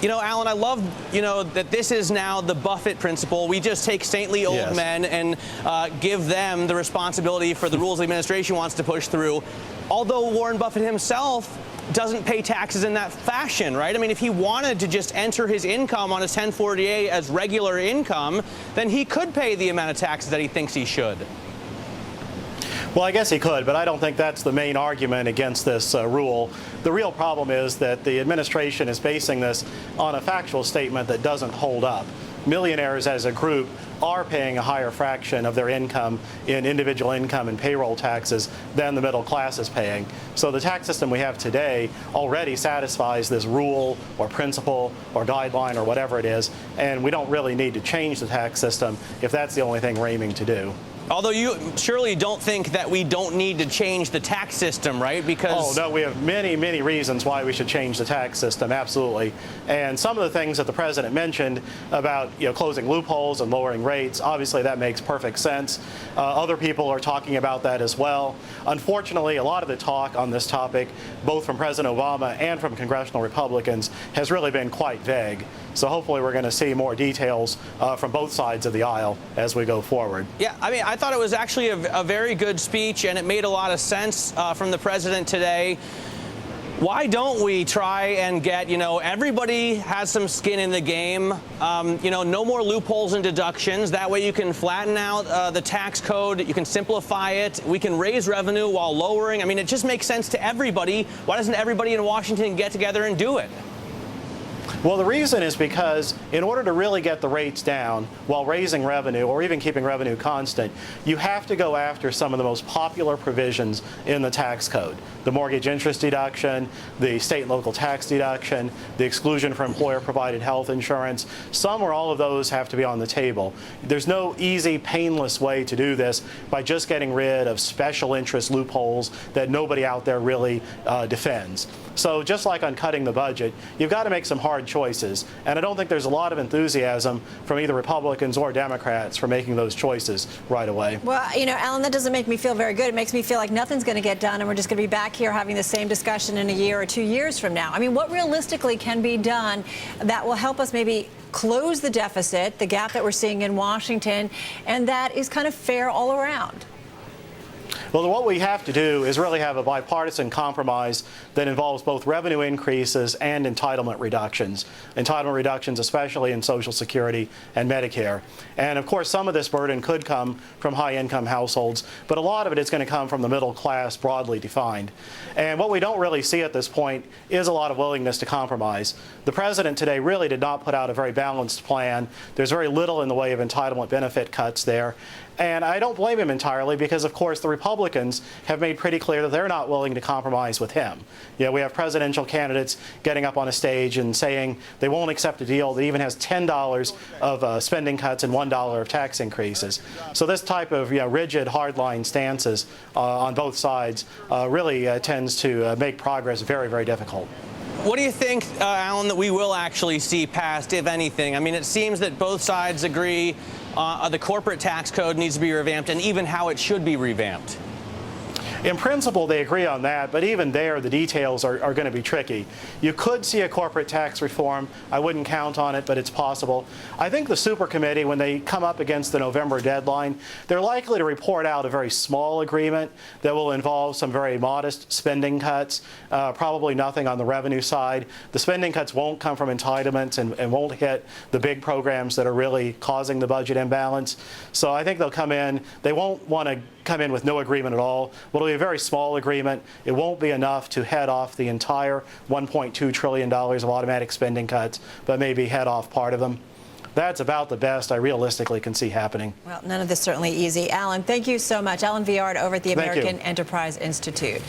You know, Alan, I love, that this is now the Buffett principle. We just take saintly old men and give them the responsibility for the rules the administration wants to push through. Although Warren Buffett himself doesn't pay taxes in that fashion, right? I mean, if he wanted to just enter his income on his 1040A as regular income, then he could pay the amount of taxes that he thinks he should. Well, I guess he could, but I don't think that's the main argument against this rule. The real problem is that the administration is basing this on a factual statement that doesn't hold up. Millionaires as a group are paying a higher fraction of their income in individual income and payroll taxes than the middle class is paying. So the tax system we have today already satisfies this rule or principle or guideline or whatever it is, and we don't really need to change the tax system if that's the only thing we're aiming to do. Although you surely don't think that we don't need to change the tax system, right? Because no, we have many, many reasons why we should change the tax system, absolutely. And some of the things that the president mentioned about closing loopholes and lowering rates, obviously that makes perfect sense. Other people are talking about that as well. Unfortunately, a lot of the talk on this topic, both from President Obama and from congressional Republicans, has really been quite vague. So hopefully we're going to see more details from both sides of the aisle as we go forward. Yeah, I mean, I thought it was actually a very good speech, and it made a lot of sense from the president today. Why don't we try and get, everybody has some skin in the game, no more loopholes and deductions. That way you can flatten out the tax code, you can simplify it, we can raise revenue while lowering. I mean, it just makes sense to everybody. Why doesn't everybody in Washington get together and do it? Well, the reason is because in order to really get the rates down while raising revenue or even keeping revenue constant, you have to go after some of the most popular provisions in the tax code. The mortgage interest deduction, the state and local tax deduction, the exclusion for employer-provided health insurance. Some or all of those have to be on the table. There's no easy, painless way to do this by just getting rid of special interest loopholes that nobody out there really defends. So just like on cutting the budget, you've got to make some hard choices. And I don't think there's a lot of enthusiasm from either Republicans or Democrats for making those choices right away. Well, Alan, that doesn't make me feel very good. It makes me feel like nothing's going to get done and we're just going to be back here having the same discussion in a year or 2 years from now. I mean, what realistically can be done that will help us maybe close the deficit, the gap that we're seeing in Washington, and that is kind of fair all around? Well, what we have to do is really have a bipartisan compromise that involves both revenue increases and entitlement reductions. Entitlement reductions, especially in Social Security and Medicare. And of course, some of this burden could come from high-income households, but a lot of it is going to come from the middle class, broadly defined. And what we don't really see at this point is a lot of willingness to compromise. The president today really did not put out a very balanced plan. There's very little in the way of entitlement benefit cuts there. And I don't blame him entirely because, of course, the Republicans have made pretty clear that they're not willing to compromise with him. We have presidential candidates getting up on a stage and saying they won't accept a deal that even has $10 of spending cuts and $1 of tax increases. So this type of rigid, hardline stances on both sides really tends to make progress very, very difficult. What do you think, Alan, that we will actually see passed, if anything? I mean, it seems that both sides agree the corporate tax code needs to be revamped and even how it should be revamped. In principle, they agree on that, but even there, the details are going to be tricky. You could see a corporate tax reform. I wouldn't count on it, but it's possible. I think the super committee, when they come up against the November deadline, they're likely to report out a very small agreement that will involve some very modest spending cuts, probably nothing on the revenue side. The spending cuts won't come from entitlements and won't hit the big programs that are really causing the budget imbalance. So I think they'll come in. They won't want to come in with no agreement at all. But it'll be a very small agreement. It won't be enough to head off the entire $1.2 trillion of automatic spending cuts, but maybe head off part of them. That's about the best I realistically can see happening. Well, none of this certainly easy. Alan, thank you so much. Alan Viard over at the American Enterprise Institute.